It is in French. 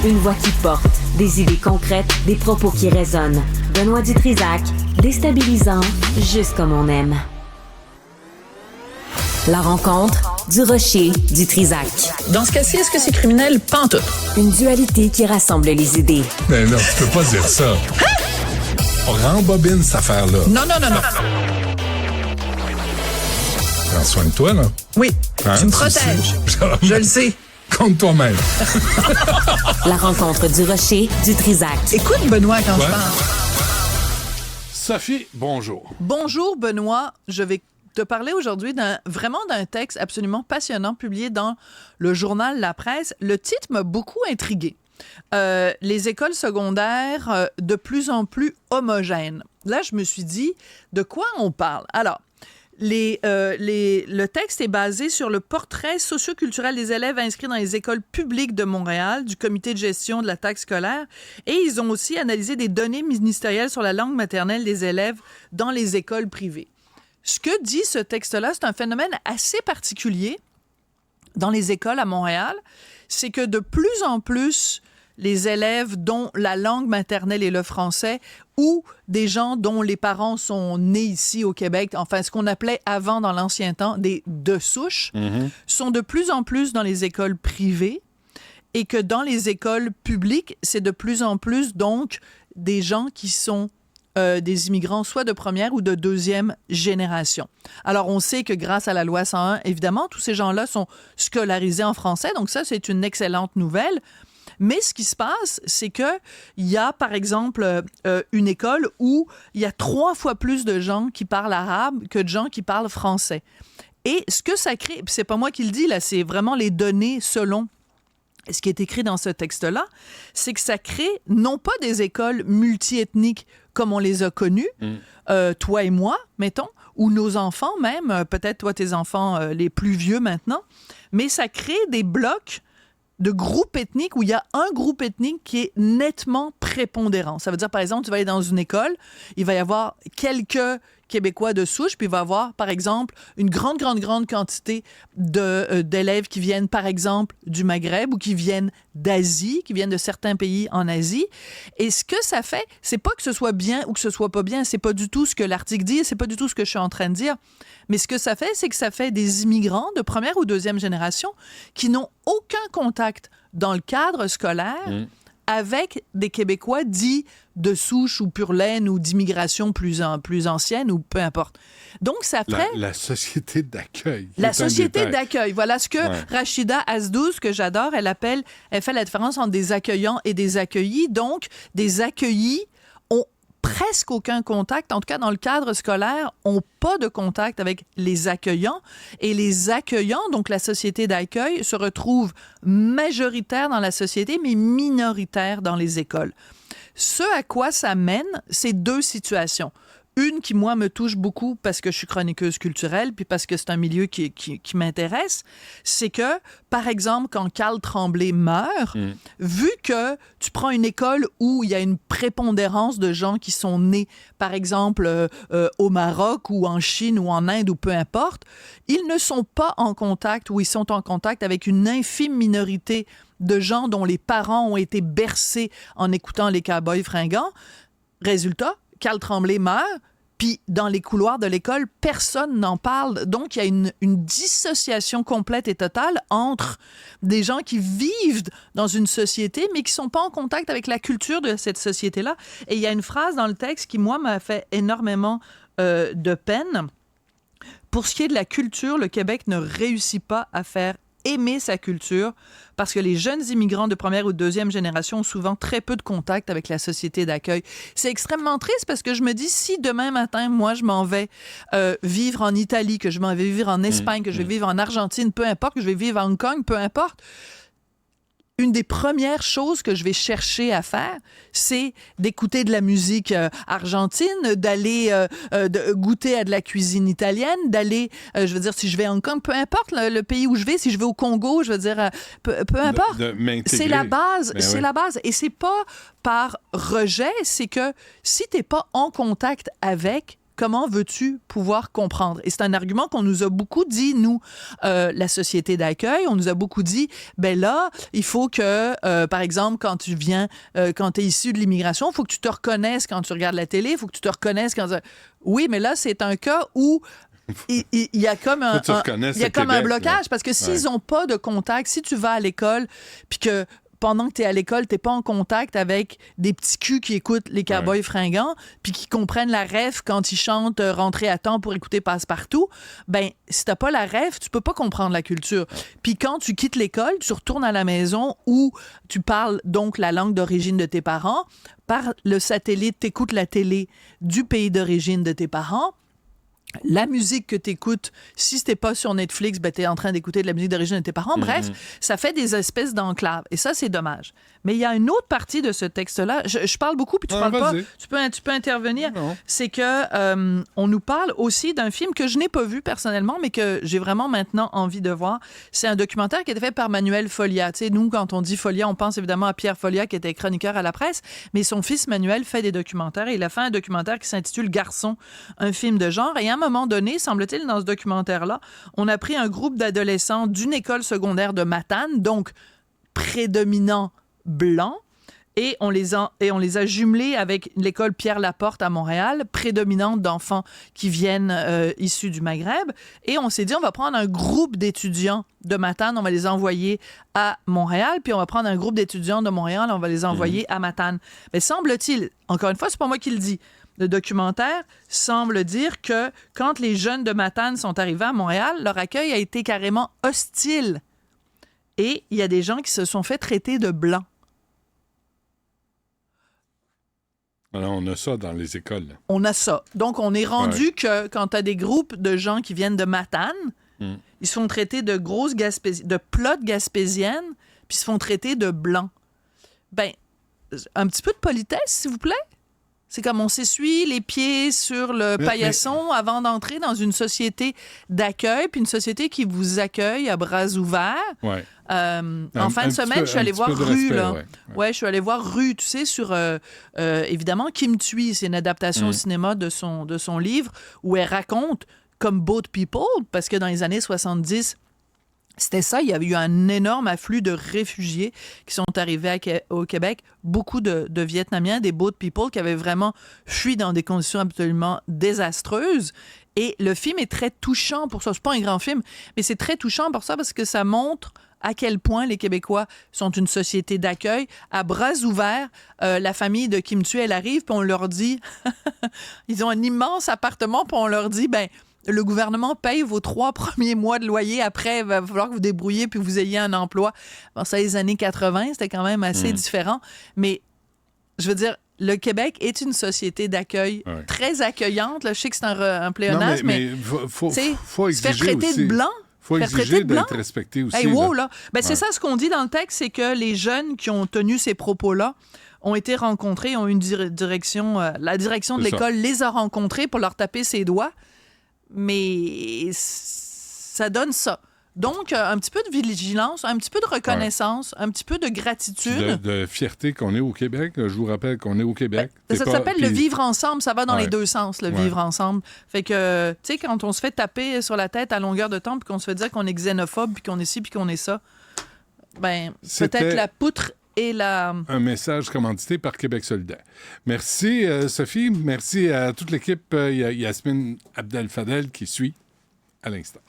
Une voix qui porte, des idées concrètes, des propos qui résonnent. Benoît Dutrisac, déstabilisant, juste comme on aime. La rencontre du Rocher du Trisac. Dans ce cas-ci, est-ce que c'est criminel? Pas en tout. Une dualité qui rassemble les idées. Mais non, tu peux pas dire ça. On rembobine cette affaire-là. Non. Prends soin de toi, là. Oui, Hein? tu me protèges. Je le sais. Compte toi-même. La rencontre du Rocher du Trisac. Écoute, Benoît, quand je parle. Sophie, bonjour. Bonjour, Benoît. Je vais te parler aujourd'hui d'un texte absolument passionnant publié dans le journal La Presse. Le titre m'a beaucoup intriguée. Les écoles secondaires de plus en plus homogènes. Là, je me suis dit, de quoi on parle? Alors, le texte est basé sur le portrait socioculturel des élèves inscrits dans les écoles publiques de Montréal, du comité de gestion de la taxe scolaire, et ils ont aussi analysé des données ministérielles sur la langue maternelle des élèves dans les écoles privées. Ce que dit ce texte-là, c'est un phénomène assez particulier dans les écoles à Montréal, c'est que de plus en plus, les élèves dont la langue maternelle est le français ou des gens dont les parents sont nés ici au Québec, enfin ce qu'on appelait avant dans l'ancien temps des de souche, sont de plus en plus dans les écoles privées et que dans les écoles publiques, c'est de plus en plus donc des gens qui sont des immigrants soit de première ou de deuxième génération. Alors, on sait que grâce à la loi 101, évidemment, tous ces gens-là sont scolarisés en français, donc ça, c'est une excellente nouvelle. Mais ce qui se passe, c'est qu'il y a, par exemple, une école où il y a 3 fois plus de gens qui parlent arabe que de gens qui parlent français. Et ce que ça crée, puis c'est pas moi qui le dis, là, c'est vraiment les données selon ce qui est écrit dans ce texte-là, c'est que ça crée non pas des écoles multiethniques comme on les a connues, toi et moi, mettons, ou nos enfants même, peut-être toi, tes enfants les plus vieux maintenant, mais ça crée des blocs de groupes ethniques où il y a un groupe ethnique qui est nettement prépondérant. Ça veut dire, par exemple, tu vas aller dans une école, il va y avoir quelques Québécois de souche, puis il va y avoir, par exemple, une grande quantité d'élèves qui viennent, par exemple, du Maghreb ou qui viennent d'Asie, qui viennent de certains pays en Asie. Et ce que ça fait, c'est pas que ce soit bien ou que ce soit pas bien, c'est pas du tout ce que l'article dit, c'est pas du tout ce que je suis en train de dire. Mais ce que ça fait, c'est que ça fait des immigrants de première ou deuxième génération qui n'ont aucun contact dans le cadre scolaire avec des Québécois dits de souche ou pure laine ou d'immigration plus ancienne ou peu importe. Donc, ça ferait... La société d'accueil. La société d'accueil. Voilà ce que Rachida Azdouz, que j'adore, elle fait la différence entre des accueillants et des accueillis. Donc, des accueillis ont presque aucun contact, en tout cas dans le cadre scolaire, ont pas de contact avec les accueillants. Et les accueillants, donc la société d'accueil, se retrouvent majoritaires dans la société, mais minoritaires dans les écoles. Ce à quoi ça mène, c'est 2 situations. Une qui, moi, me touche beaucoup parce que je suis chroniqueuse culturelle puis parce que c'est un milieu qui m'intéresse, c'est que, par exemple, quand Carl Tremblay meurt, vu que tu prends une école où il y a une prépondérance de gens qui sont nés, par exemple, au Maroc ou en Chine ou en Inde ou peu importe, ils ne sont pas en contact ou ils sont en contact avec une infime minorité de gens dont les parents ont été bercés en écoutant les Cowboys fringants. Résultat, Carl Tremblay meurt, puis dans les couloirs de l'école, personne n'en parle. Donc, il y a une dissociation complète et totale entre des gens qui vivent dans une société, mais qui ne sont pas en contact avec la culture de cette société-là. Et il y a une phrase dans le texte qui, moi, m'a fait énormément de peine. Pour ce qui est de la culture, le Québec ne réussit pas à faire aimer sa culture parce que les jeunes immigrants de première ou de deuxième génération ont souvent très peu de contact avec la société d'accueil. C'est extrêmement triste parce que je me dis, si demain matin, moi, je m'en vais vivre en Italie, que je m'en vais vivre en Espagne, que je vais vivre en Argentine, peu importe, que je vais vivre à Hong Kong, peu importe, une des premières choses que je vais chercher à faire, c'est d'écouter de la musique argentine, d'aller goûter à de la cuisine italienne, d'aller, je veux dire, si je vais à Hong Kong, peu importe le pays où je vais, si je vais au Congo, je veux dire, peu importe. C'est la base, la base. Et c'est pas par rejet, c'est que si t'es pas en contact avec, comment veux-tu pouvoir comprendre? Et c'est un argument qu'on nous a beaucoup dit, nous, la société d'accueil. On nous a beaucoup dit, ben là, il faut que, par exemple, quand tu viens, quand tu es issu de l'immigration, il faut que tu te reconnaisses quand tu regardes la télé, il faut que tu te reconnaisses quand... Oui, mais là, c'est un cas où il y a comme un blocage, parce que s'ils n'ont pas de contact, si tu vas à l'école, puis que pendant que tu es à l'école, tu n'es pas en contact avec des petits culs qui écoutent les Cowboys fringants, puis qui comprennent la ref quand ils chantent « Rentrer à temps pour écouter Passe-Partout », ben si t'as pas la ref, tu peux pas comprendre la culture. Puis quand tu quittes l'école, tu retournes à la maison où tu parles donc la langue d'origine de tes parents, par le satellite, t'écoutes la télé du pays d'origine de tes parents. La musique que tu écoutes, si c'était pas sur Netflix, ben tu es en train d'écouter de la musique d'origine de tes parents. Bref, ça fait des espèces d'enclaves. Et ça, c'est dommage. Mais il y a une autre partie de ce texte-là. Je parle beaucoup, puis tu parles pas. Tu peux intervenir. Non. C'est que on nous parle aussi d'un film que je n'ai pas vu personnellement, mais que j'ai vraiment maintenant envie de voir. C'est un documentaire qui a été fait par Manuel Folia. Tu sais, nous, quand on dit Folia, on pense évidemment à Pierre Folia, qui était chroniqueur à la presse, mais son fils Manuel fait des documentaires. Et il a fait un documentaire qui s'intitule Garçon, un film de genre. Et à un moment donné, semble-t-il, dans ce documentaire-là, on a pris un groupe d'adolescents d'une école secondaire de Matane, donc prédominant blanc, et on les a jumelés avec l'école Pierre Laporte à Montréal, prédominante d'enfants qui viennent issus du Maghreb. Et on s'est dit, on va prendre un groupe d'étudiants de Matane, on va les envoyer à Montréal, puis on va prendre un groupe d'étudiants de Montréal, on va les envoyer à Matane. Mais semble-t-il, encore une fois, c'est pas moi qui le dis, le documentaire semble dire que quand les jeunes de Matane sont arrivés à Montréal, leur accueil a été carrément hostile. Et il y a des gens qui se sont fait traiter de blancs. Alors, on a ça dans les écoles. Là. On a ça. Donc, on est rendu que quand tu as des groupes de gens qui viennent de Matane, ils se font traiter de grosses de plottes gaspésiennes, puis ils se font traiter de blancs. Ben, un petit peu de politesse, s'il vous plaît. C'est comme on s'essuie les pieds sur le paillasson avant d'entrer dans une société d'accueil, puis une société qui vous accueille à bras ouverts. Ouais. En fin de semaine, je suis allée voir Rue. Je suis allée voir Rue, tu sais, sur, évidemment, Kim Thuy. C'est une adaptation au cinéma de son livre où elle raconte comme Boat People, parce que dans les années 70, c'était ça, il y avait eu un énorme afflux de réfugiés qui sont arrivés au Québec, beaucoup de Vietnamiens, des boat people qui avaient vraiment fui dans des conditions absolument désastreuses. Et le film est très touchant pour ça. C'est pas un grand film, mais c'est très touchant pour ça parce que ça montre à quel point les Québécois sont une société d'accueil. À bras ouverts, la famille de Kim Thuy, elle arrive, puis on leur dit... ils ont un immense appartement, puis on leur dit, ben le gouvernement paye vos 3 premiers mois de loyer. Après, il va falloir que vous débrouillez puis que vous ayez un emploi. Bon, ça, les années 80, c'était quand même assez différent. Mais, je veux dire, le Québec est une société d'accueil très accueillante. Là, je sais que c'est un pléonasme, mais faut exiger se faire traiter aussi. de blanc. Faut exiger d'être respecté aussi. Hey, wow, là. Ben, c'est ça ce qu'on dit dans le texte, c'est que les jeunes qui ont tenu ces propos-là ont été rencontrés, ont eu une direction... la direction de l'école les a rencontrés pour leur taper ses doigts. Mais ça donne ça. Donc, un petit peu de vigilance, un petit peu de reconnaissance, un petit peu de gratitude. De fierté qu'on est au Québec. Je vous rappelle qu'on est au Québec. Ça s'appelle le vivre ensemble. Ça va dans les deux sens, le vivre ensemble. Fait que, tu sais, quand on se fait taper sur la tête à longueur de temps, puis qu'on se fait dire qu'on est xénophobe, puis qu'on est ci, puis qu'on est ça, ben, peut-être la poutre et la... Un message commandité par Québec solidaire. Merci, Sophie. Merci à toute l'équipe. Il y a Yasmine Abdel-Fadel qui suit à l'instant.